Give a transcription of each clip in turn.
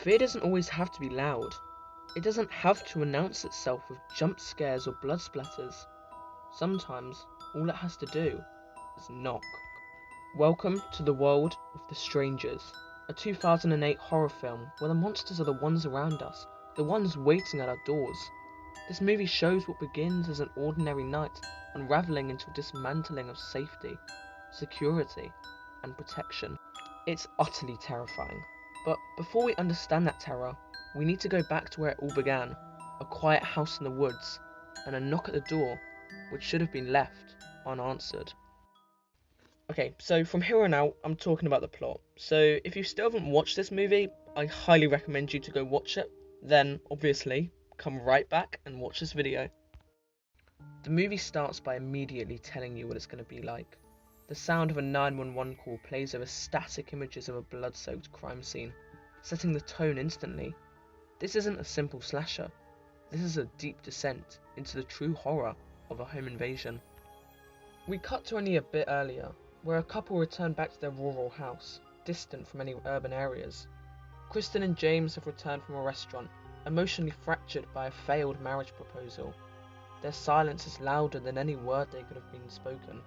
Fear doesn't always have to be loud. It doesn't have to announce itself with jump scares or blood splatters. Sometimes, all it has to do is knock. Welcome to the world of The Strangers, a 2008 horror film where the monsters are the ones around us, the ones waiting at our doors. This movie shows what begins as an ordinary night, unraveling into a dismantling of safety, security, and protection. It's utterly terrifying. But before we understand that terror, we need to go back to where it all began, a quiet house in the woods, and a knock at the door, which should have been left unanswered. Okay, so from here on out, I'm talking about the plot. So if you still haven't watched this movie, I highly recommend you to go watch it. Then, obviously, come right back and watch this video. The movie starts by immediately telling you what it's going to be like. The sound of a 911 call plays over static images of a blood-soaked crime scene, setting the tone instantly. This isn't a simple slasher. This is a deep descent into the true horror of a home invasion. We cut to only a bit earlier, where a couple return back to their rural house, distant from any urban areas. Kristen and James have returned from a restaurant, emotionally fractured by a failed marriage proposal. Their silence is louder than any word they could have been spoken.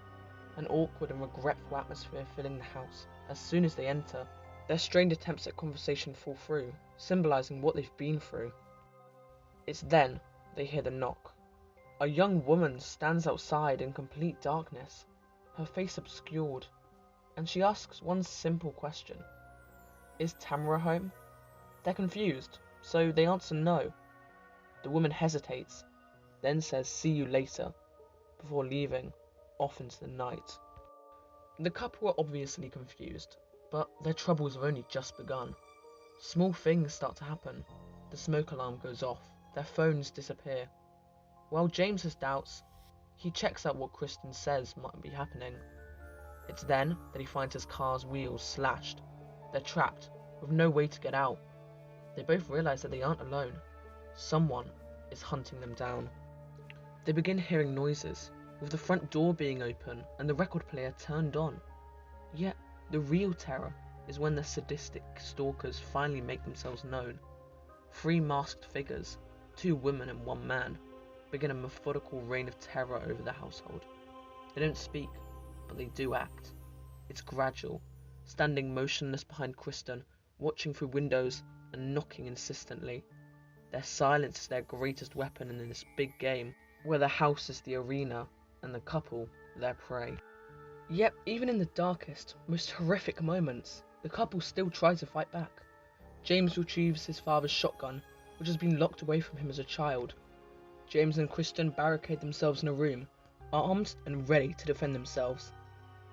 An awkward and regretful atmosphere filling the house. As soon as they enter, their strained attempts at conversation fall through, symbolising what they've been through. It's then they hear the knock. A young woman stands outside in complete darkness, her face obscured, and she asks one simple question. Is Tamara home? They're confused, so they answer no. The woman hesitates, then says see you later, before leaving off into the night. The couple are obviously confused, but their troubles have only just begun. Small things start to happen. The smoke alarm goes off, their phones disappear. While James has doubts, he checks out what Kristen says might be happening. It's then that he finds his car's wheels slashed. They're trapped, with no way to get out. They both realise that they aren't alone. Someone is hunting them down. They begin hearing noises, with the front door being open and the record player turned on. Yet, the real terror is when the sadistic stalkers finally make themselves known. 3 masked figures, 2 women and 1 man, begin a methodical reign of terror over the household. They don't speak, but they do act. It's gradual, standing motionless behind Kristen, watching through windows and knocking insistently. Their silence is their greatest weapon in this big game, where the house is the arena and the couple their prey. Yet, even in the darkest, most horrific moments, the couple still try to fight back. James retrieves his father's shotgun, which has been locked away from him as a child. James and Kristen barricade themselves in a room, armed and ready to defend themselves.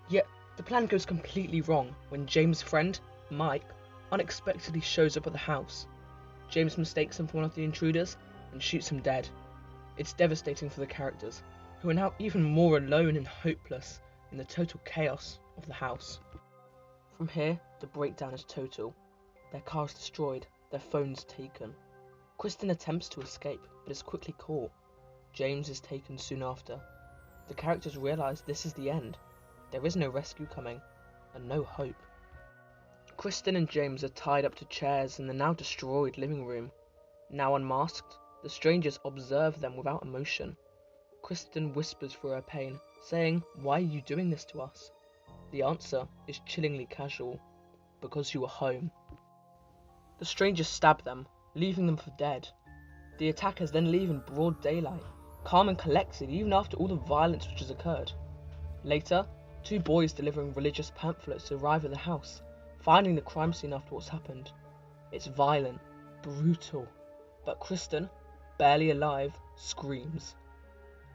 Yet, the plan goes completely wrong when James' friend, Mike, unexpectedly shows up at the house. James mistakes him for one of the intruders and shoots him dead. It's devastating for the characters, who are now even more alone and hopeless in the total chaos of the house. From here, the breakdown is total. Their car is destroyed, their phones taken. Kristen attempts to escape, but is quickly caught. James is taken soon after. The characters realise this is the end. There is no rescue coming, and no hope. Kristen and James are tied up to chairs in the now destroyed living room. Now unmasked, the strangers observe them without emotion. Kristen whispers through her pain, saying, "Why are you doing this to us?" The answer is chillingly casual, "Because you were home." The strangers stab them, leaving them for dead. The attackers then leave in broad daylight, calm and collected even after all the violence which has occurred. Later, 2 boys delivering religious pamphlets arrive at the house, finding the crime scene after what's happened. It's violent, brutal, but Kristen, barely alive, screams.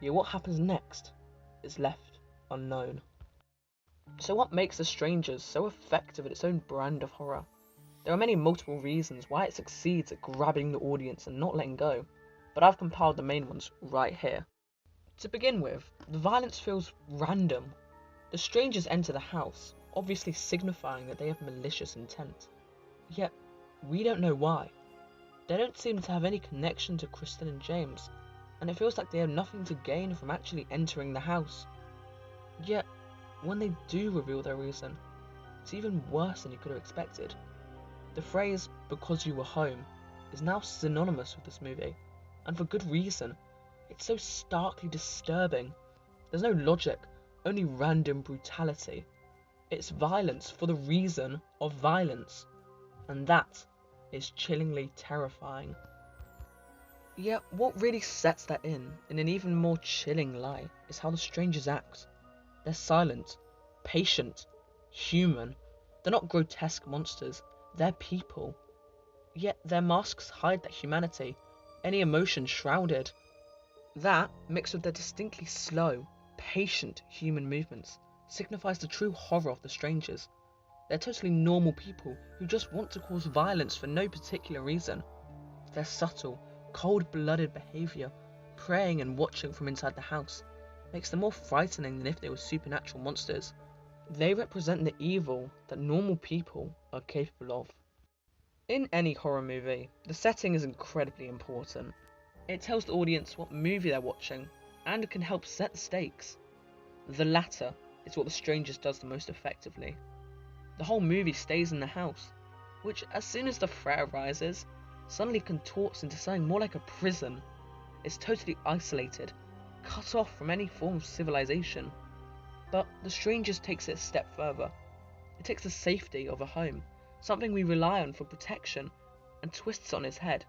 Yet what happens next is left unknown. So what makes The Strangers so effective at its own brand of horror? There are many multiple reasons why it succeeds at grabbing the audience and not letting go, but I've compiled the main ones right here. To begin with, the violence feels random. The strangers enter the house, obviously signifying that they have malicious intent. Yet, we don't know why. They don't seem to have any connection to Kristen and James, and it feels like they have nothing to gain from actually entering the house. Yet, when they do reveal their reason, it's even worse than you could have expected. The phrase, "because you were home," is now synonymous with this movie, and for good reason. It's so starkly disturbing. There's no logic, only random brutality. It's violence for the reason of violence, and that is chillingly terrifying. Yet what really sets that in an even more chilling light is how the strangers act. They're silent, patient, human. They're not grotesque monsters, they're people. Yet their masks hide that humanity, any emotion shrouded. That, mixed with their distinctly slow, patient human movements, signifies the true horror of the strangers. They're totally normal people who just want to cause violence for no particular reason. Their subtle, cold-blooded behaviour, praying and watching from inside the house, makes them more frightening than if they were supernatural monsters. They represent the evil that normal people are capable of. In any horror movie, the setting is incredibly important. It tells the audience what movie they're watching, and can help set the stakes. The latter is what The Strangers does the most effectively. The whole movie stays in the house, which, as soon as the threat arises, suddenly contorts into something more like a prison. It's totally isolated, cut off from any form of civilization. But The Strangers takes it a step further. It takes the safety of a home, something we rely on for protection, and twists on its head.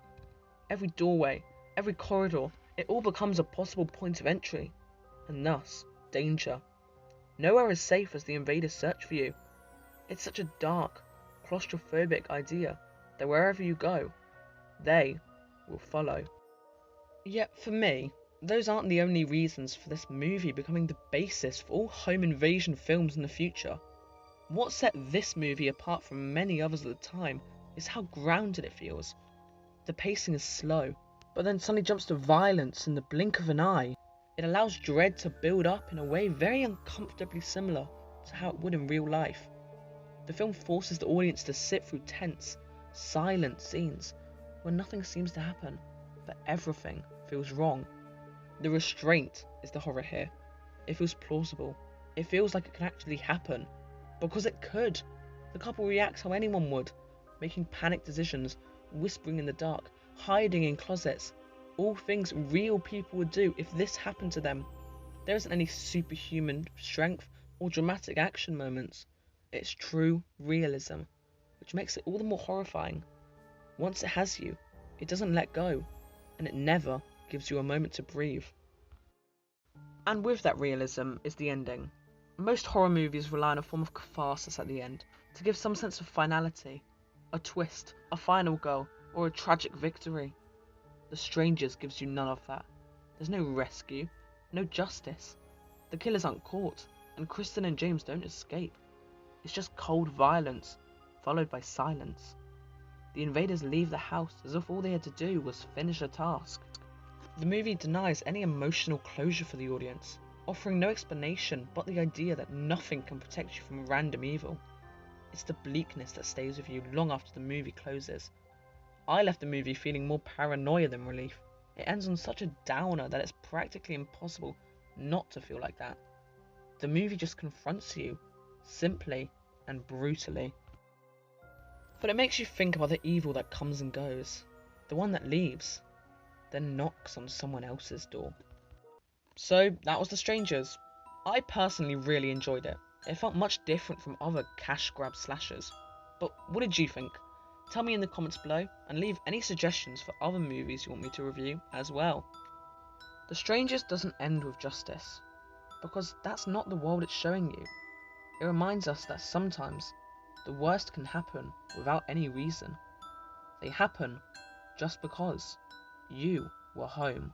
Every doorway, every corridor, it all becomes a possible point of entry, and thus, danger. Nowhere is safe as the invaders search for you. It's such a dark, claustrophobic idea that wherever you go, they will follow. Yet for me, those aren't the only reasons for this movie becoming the basis for all home invasion films in the future. What set this movie apart from many others at the time is how grounded it feels. The pacing is slow, but then suddenly jumps to violence in the blink of an eye. It allows dread to build up in a way very uncomfortably similar to how it would in real life. The film forces the audience to sit through tense, silent scenes where nothing seems to happen, but everything feels wrong. The restraint is the horror here. It feels plausible. It feels like it can actually happen. Because it could. The couple reacts how anyone would, making panicked decisions, whispering in the dark, hiding in closets. All things real people would do if this happened to them. There isn't any superhuman strength or dramatic action moments. It's true realism, which makes it all the more horrifying. Once it has you, it doesn't let go, and it never gives you a moment to breathe. And with that realism is the ending. Most horror movies rely on a form of catharsis at the end, to give some sense of finality, a twist, a final goal, or a tragic victory. The Strangers gives you none of that. There's no rescue, no justice. The killers aren't caught, and Kristen and James don't escape. It's just cold violence, followed by silence. The invaders leave the house as if all they had to do was finish a task. The movie denies any emotional closure for the audience, offering no explanation but the idea that nothing can protect you from random evil. It's the bleakness that stays with you long after the movie closes. I left the movie feeling more paranoia than relief. It ends on such a downer that it's practically impossible not to feel like that. The movie just confronts you, simply and brutally. But it makes you think about the evil that comes and goes, the one that leaves, then knocks on someone else's door. So that was The Strangers. I personally really enjoyed it. It felt much different from other cash grab slashers. But what did you think? Tell me in the comments below, and leave any suggestions for other movies you want me to review as well. The Strangers doesn't end with justice, because that's not the world it's showing you. It reminds us that sometimes the worst can happen without any reason. They happen just because you were home.